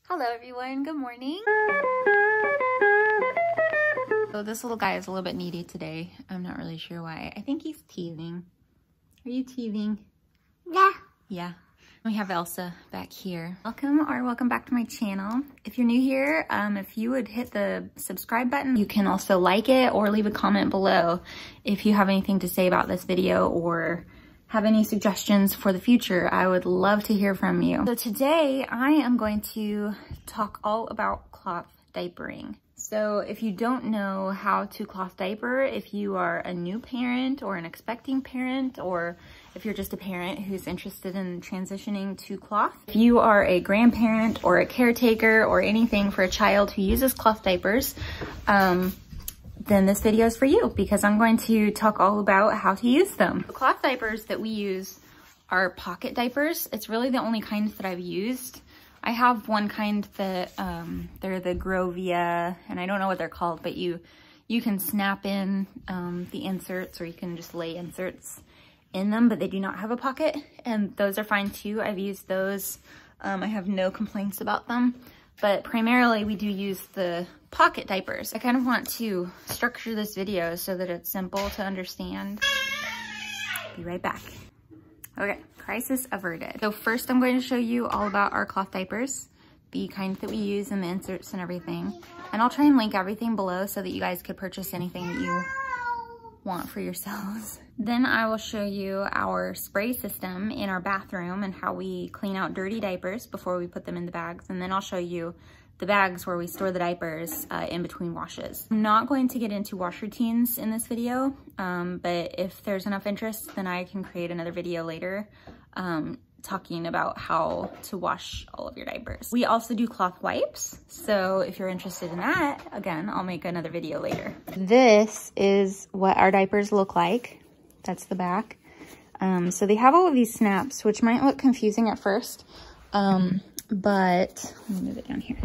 Hello everyone, good morning. So this little guy is a little bit needy today. I'm not really sure why. I think he's teething. Are you teething? Yeah. Yeah. We have Elsa back here. Welcome back to my channel. If you're new here, if you would hit the subscribe button, you can also like it or leave a comment below if you have anything to say about this video or have any suggestions for the future. I would love to hear from you. So today I am going to talk all about cloth diapering. So if you don't know how to cloth diaper, if you are a new parent or an expecting parent, or if you're just a parent who's interested in transitioning to cloth, if you are a grandparent or a caretaker or anything for a child who uses cloth diapers, then this video is for you because I'm going to talk all about how to use them. The cloth diapers that we use are pocket diapers. It's really the only kind that I've used. I have one kind that they're the Grovia, and I don't know what they're called, but you can snap in the inserts, or you can just lay inserts in them, but they do not have a pocket, and those are fine too. I've used those. I have no complaints about them, but primarily we do use the pocket diapers. I kind of want to structure this video so that it's simple to understand. Be right back. Okay, crisis averted. So first I'm going to show you all about our cloth diapers, the kind that we use and the inserts and everything. And I'll try and link everything below so that you guys could purchase anything that you want for yourselves. Then I will show you our spray system in our bathroom and how we clean out dirty diapers before we put them in the bags. And then I'll show you the bags where we store the diapers in between washes. I'm not going to get into wash routines in this video, but if there's enough interest, then I can create another video later talking about how to wash all of your diapers. We also do cloth wipes, so if you're interested in that, again, I'll make another video later. This is what our diapers look like. That's the back. So they have all of these snaps, which might look confusing at first, but let me move it down here.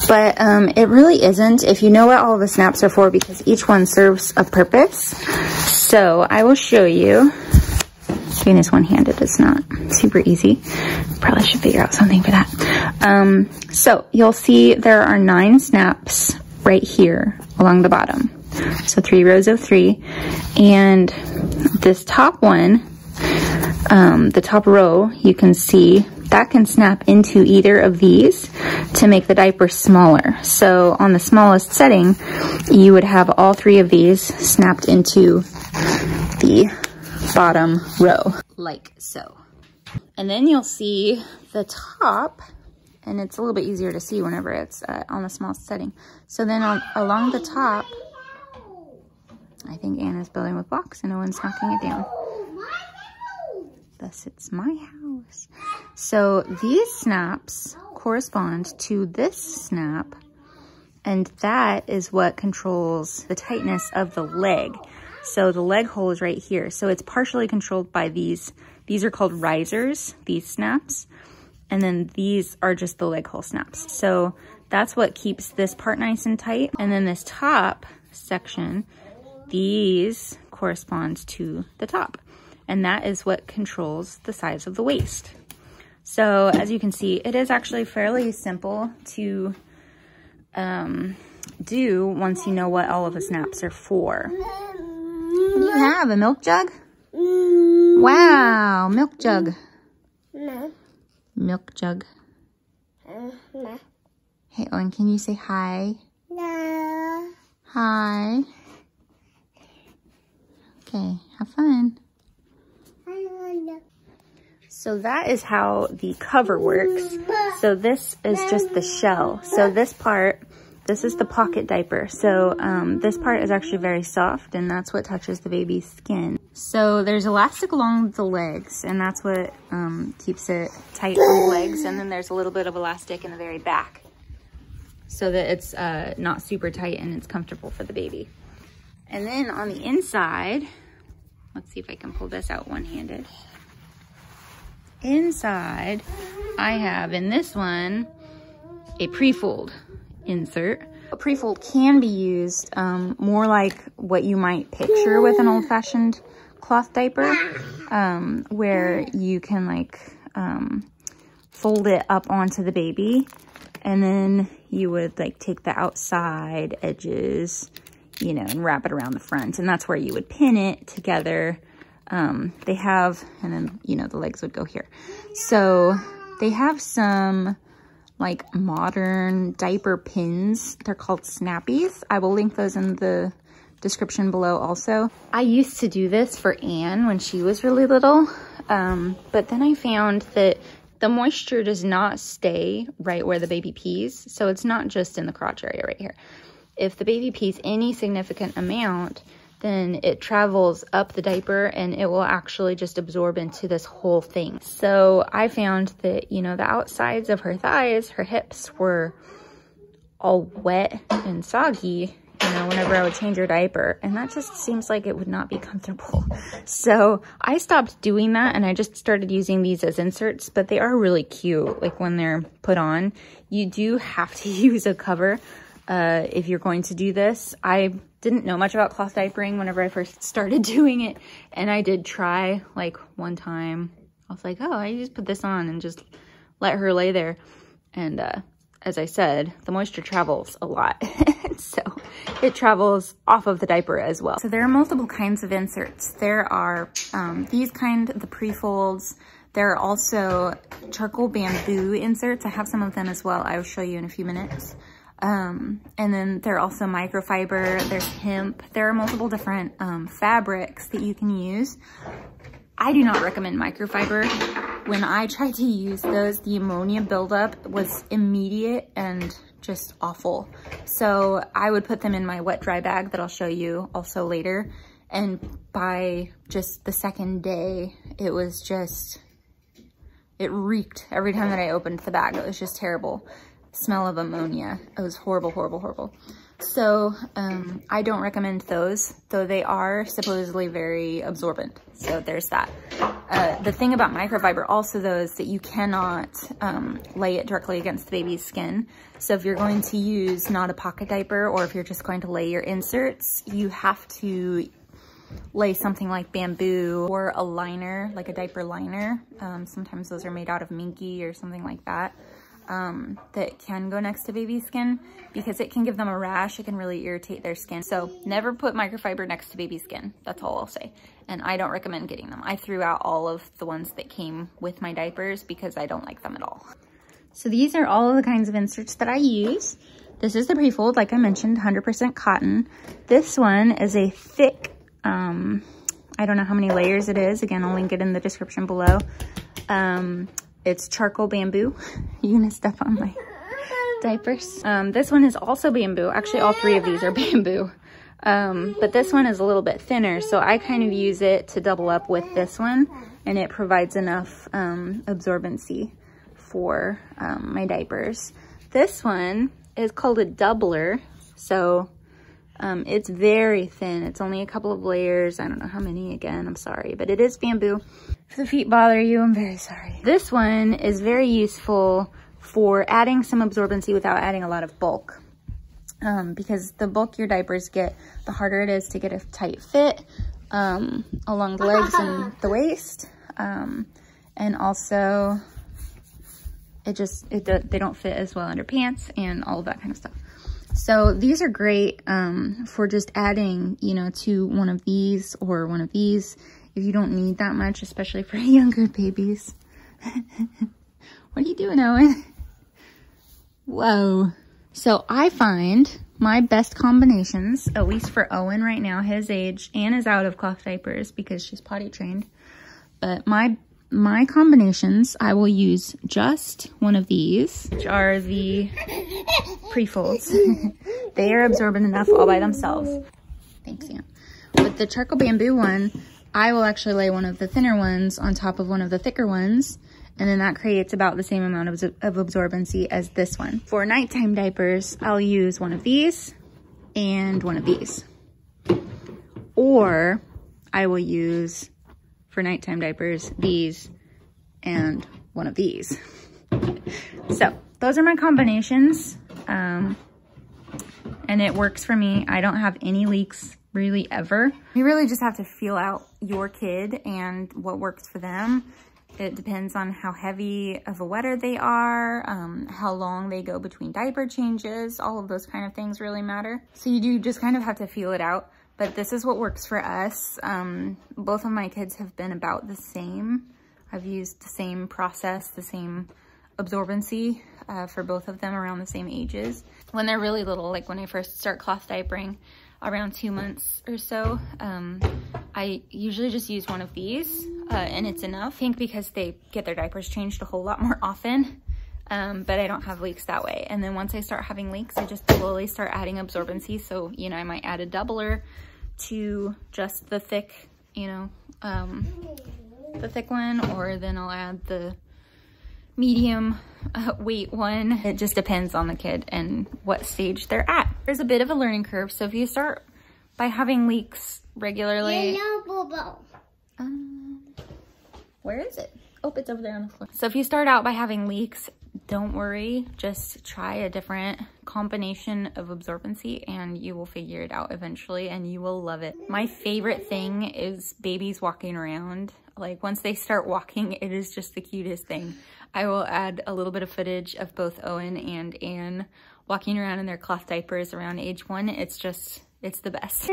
But it really isn't if you know what all the snaps are for, because each one serves a purpose. So I will show you. Doing this one-handed is not super easy. Probably should figure out something for that. So you'll see there are 9 snaps right here along the bottom. So 3 rows of 3. And this top one, the top row, you can see that can snap into either of these to make the diaper smaller. So on the smallest setting, you would have all 3 of these snapped into the bottom row, like so. And then you'll see the top, and it's a little bit easier to see whenever it's on the smallest setting. So then along the top, I think Anna's building with blocks and no one's knocking it down. Thus it's my house. So these snaps correspond to this snap, and that is what controls the tightness of the leg. So the leg hole is right here. So it's partially controlled by these. These are called risers, these snaps. And then these are just the leg hole snaps. So that's what keeps this part nice and tight. And then this top section, these correspond to the top. And that is what controls the size of the waist. So as you can see, it is actually fairly simple to do once you know what all of the snaps are for. What do you have, a milk jug? Wow, milk jug. No. Milk jug. No. Hey, Owen, can you say hi? No. Hi. Okay, have fun. So that is how the cover works. So this is just the shell. So this part, this is the pocket diaper. So this part is actually very soft, and that's what touches the baby's skin. So there's elastic along the legs, and that's what keeps it tight on the legs. And then there's a little bit of elastic in the very back so that it's not super tight and it's comfortable for the baby. And then on the inside, let's see if I can pull this out one-handed. Inside, I have in this one a prefold insert. A prefold can be used more like what you might picture with an old-fashioned cloth diaper, where you can like fold it up onto the baby, and then you would like take the outside edges, you know, and wrap it around the front, and that's where you would pin it together. They have, and then, you know, the legs would go here. So they have some like modern diaper pins. They're called Snappies. I will link those in the description below also. I used to do this for Anne when she was really little, but then I found that the moisture does not stay right where the baby pees. So it's not just in the crotch area right here. If the baby pees any significant amount, then it travels up the diaper and it will actually just absorb into this whole thing. So I found that, you know, the outsides of her thighs, her hips were all wet and soggy, you know, whenever I would change her diaper, and that just seems like it would not be comfortable. So I stopped doing that and I just started using these as inserts, but they are really cute. Like when they're put on, you do have to use a cover if you're going to do this. I didn't know much about cloth diapering whenever I first started doing it, and I did try like one time. I was like, oh, I just put this on and just let her lay there, and as I said, the moisture travels a lot. So it travels off of the diaper as well. So there are multiple kinds of inserts. There are these kind, the Prefolds. There are also charcoal bamboo inserts. I have some of them as well. I will show you in a few minutes. And then there are also microfiber, there's hemp. There are multiple different fabrics that you can use. I do not recommend microfiber. When I tried to use those, the ammonia buildup was immediate and just awful. So I would put them in my wet dry bag that I'll show you also later. And by just the second day, it was just, it reeked every time that I opened the bag. It was just terrible. Smell of ammonia. It was horrible, horrible, horrible. So I don't recommend those, though they are supposedly very absorbent. So there's that. The thing about microfiber also though is that you cannot lay it directly against the baby's skin. So if you're going to use not a pocket diaper, or if you're just going to lay your inserts, you have to lay something like bamboo or a liner, like a diaper liner. Sometimes those are made out of minky or something like that. That can go next to baby's skin, because it can give them a rash. It can really irritate their skin. So never put microfiber next to baby's skin. That's all I'll say. And I don't recommend getting them. I threw out all of the ones that came with my diapers because I don't like them at all. So these are all of the kinds of inserts that I use. This is the Prefold, like I mentioned, 100% cotton. This one is a thick, I don't know how many layers it is. Again, I'll link it in the description below. It's charcoal bamboo. You're gonna step on my diapers. This one is also bamboo. Actually, all three of these are bamboo. But this one is a little bit thinner, so I kind of use it to double up with this one, and it provides enough absorbency for my diapers. This one is called a doubler, so it's very thin. It's only a couple of layers. I don't know how many, again, I'm sorry, but it is bamboo. If the feet bother you, I'm very sorry. This one is very useful for adding some absorbency without adding a lot of bulk. Because the bulkier diapers get, the harder it is to get a tight fit along the legs and the waist. And also, they don't fit as well under pants and all of that kind of stuff. So these are great for just adding, you know, to one of these or one of these if you don't need that much, especially for younger babies. What are you doing, Owen? Whoa. So I find my best combinations, at least for Owen right now, his age, Anne is out of cloth diapers because she's potty trained. But my combinations, I will use just one of these, which are the Prefolds. They are absorbent enough all by themselves. Thanks, Anne. With the charcoal bamboo one, I will actually lay one of the thinner ones on top of one of the thicker ones, and then that creates about the same amount of absorbency as this one. For nighttime diapers, I'll use one of these and one of these. Or I will use, for nighttime diapers, these and one of these. So those are my combinations, and it works for me. I don't have any leaks really ever. You really just have to feel out your kid and what works for them. It depends on how heavy of a wetter they are, how long they go between diaper changes. All of those kind of things really matter. So you do just kind of have to feel it out. But this is what works for us. Both of my kids have been about the same. I've used the same process, the same absorbency for both of them around the same ages. When they're really little, like when I first start cloth diapering, around 2 months or so, I usually just use one of these and it's enough. I think because they get their diapers changed a whole lot more often, but I don't have leaks that way. And then once I start having leaks, I just slowly start adding absorbency. So, you know, I might add a doubler to just the thick, you know, the thick one, or then I'll add the medium weight one. It just depends on the kid and what stage they're at. There's a bit of a learning curve. So if you start by having leaks regularly, where is it? Oh, it's over there on the floor. So if you start out by having leaks, don't worry, just try a different combination of absorbency and you will figure it out eventually and you will love it. My favorite thing is babies walking around. Like once they start walking, it is just the cutest thing. I will add a little bit of footage of both Owen and Anne walking around in their cloth diapers around age 1. It's the best.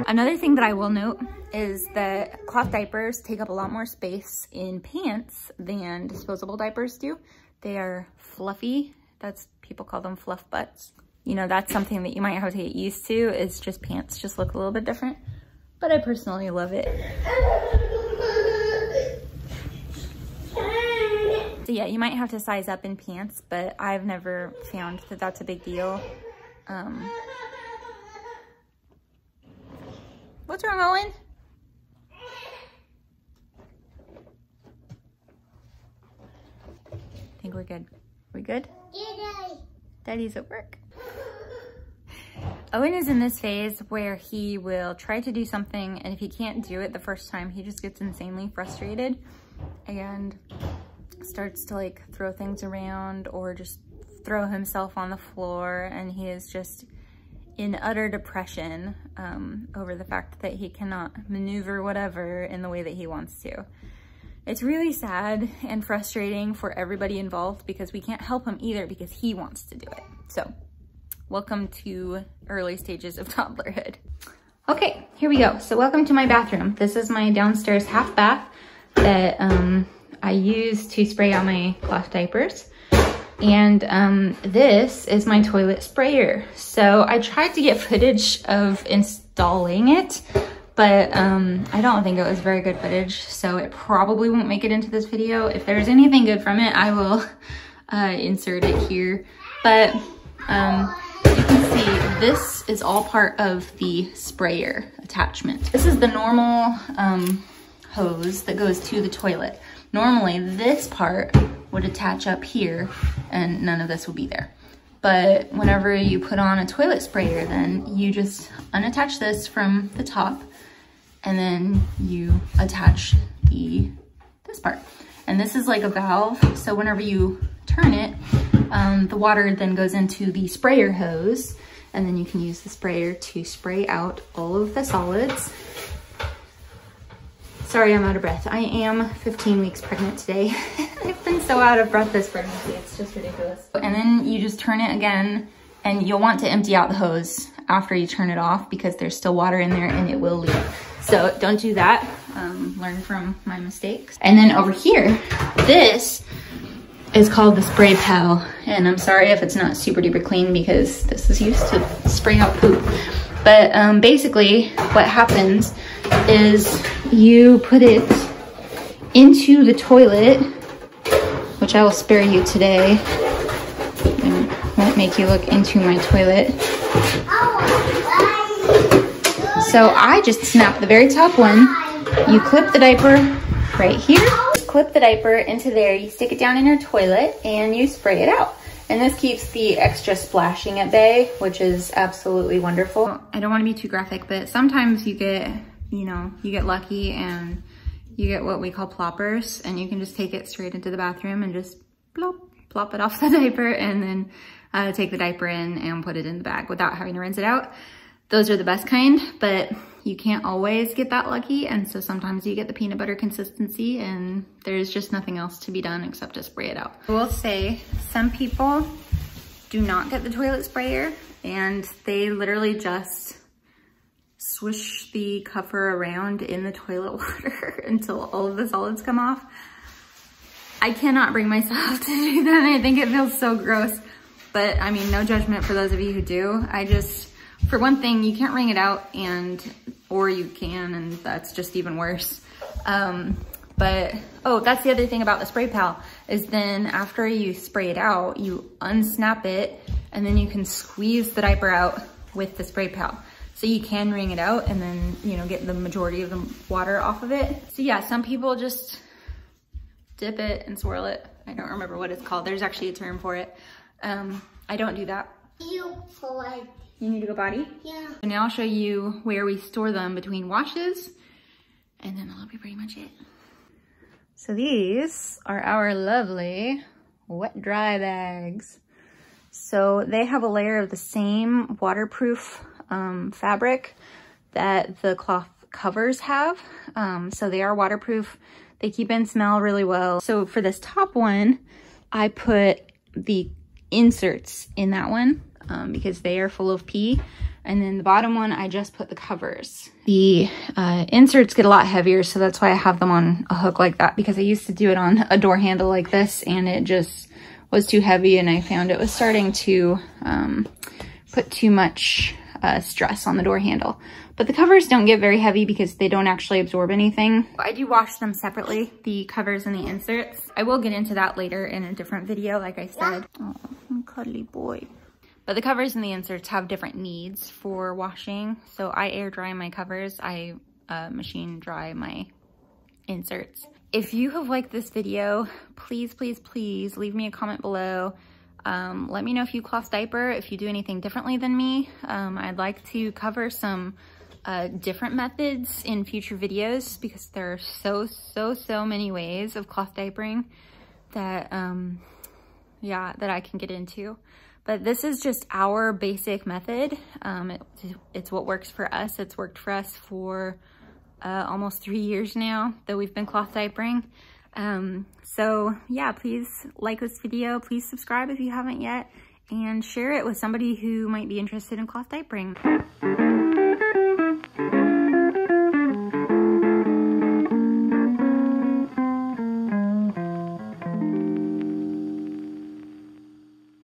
Another thing that I will note is that cloth diapers take up a lot more space in pants than disposable diapers do. They are fluffy. People call them fluff butts. You know, that's something that you might have to get used to, is just pants just look a little bit different. But I personally love it. So yeah, you might have to size up in pants, but I've never found that that's a big deal. What's wrong, Owen? I think we're good. We good? Yeah, Daddy's at work. Owen is in this phase where he will try to do something, and if he can't do it the first time, he just gets insanely frustrated and starts to like throw things around or just throw himself on the floor, and he is just in utter depression over the fact that he cannot maneuver whatever in the way that he wants to. It's really sad and frustrating for everybody involved because we can't help him either because he wants to do it. So welcome to early stages of toddlerhood. Okay, here we go. So welcome to my bathroom. This is my downstairs half bath that I use to spray out my cloth diapers. And this is my toilet sprayer. So I tried to get footage of installing it, but I don't think it was very good footage. So it probably won't make it into this video. If there's anything good from it, I will insert it here. But you can see this is all part of the sprayer attachment. This is the normal hose that goes to the toilet. Normally this part would attach up here and none of this will be there. But whenever you put on a toilet sprayer, then you just unattach this from the top and then you attach this part. And this is like a valve, so whenever you turn it, the water then goes into the sprayer hose, and then you can use the sprayer to spray out all of the solids. Sorry, I'm out of breath. I am 15 weeks pregnant today. I've been so out of breath this pregnancy, it's just ridiculous. And then you just turn it again, and you'll want to empty out the hose after you turn it off because there's still water in there and it will leak. So don't do that, learn from my mistakes. And then over here, this is called the spray pal. And I'm sorry if it's not super duper clean because this is used to spray out poop. But basically what happens is you put it into the toilet, which I will spare you today. I won't make you look into my toilet. So I just snap the very top one. You clip the diaper right here. Clip the diaper into there. You stick it down in your toilet and you spray it out. And this keeps the extra splashing at bay, which is absolutely wonderful. I don't want to be too graphic, but sometimes you get, you know, you get lucky and you get what we call ploppers, and you can just take it straight into the bathroom and just plop it off the diaper, and then take the diaper in and put it in the bag without having to rinse it out. Those are the best kind, but you can't always get that lucky, and so sometimes you get the peanut butter consistency and there's just nothing else to be done except to spray it out. I will say, some people do not get the toilet sprayer and they literally just swish the cover around in the toilet water until all of the solids come off. I cannot bring myself to do that. I think it feels so gross, but I mean, no judgment for those of you who do. For one thing, you can't wring it out, or you can, and that's just even worse. But, oh, that's the other thing about the spray pal, is then after you spray it out, you unsnap it, and then you can squeeze the diaper out with the spray pal. So you can wring it out and then, you know, get the majority of the water off of it. So yeah, some people just dip it and swirl it. I don't remember what it's called. There's actually a term for it. I don't do that. You need to go potty? Yeah. So now I'll show you where we store them between washes, and then that'll be pretty much it. So these are our lovely wet dry bags. So they have a layer of the same waterproof fabric that the cloth covers have. So they are waterproof. They keep in smell really well. So for this top one, I put the inserts in that one. Because they are full of pee. And then the bottom one, I just put the covers. The inserts get a lot heavier, so that's why I have them on a hook like that, because I used to do it on a door handle like this and it just was too heavy, and I found it was starting to put too much stress on the door handle. But the covers don't get very heavy because they don't actually absorb anything. I do wash them separately, the covers and the inserts. I will get into that later in a different video, like I said. Oh, cuddly boy. But the covers and the inserts have different needs for washing. So I air dry my covers, I machine dry my inserts. If you have liked this video, please, please, please leave me a comment below. Let me know if you cloth diaper, if you do anything differently than me. I'd like to cover some different methods in future videos, because there are so many ways of cloth diapering that, yeah, that I can get into. But this is just our basic method. It's what works for us. It's worked for us for almost 3 years now that we've been cloth diapering. So yeah, please like this video. Please subscribe if you haven't yet, and share it with somebody who might be interested in cloth diapering.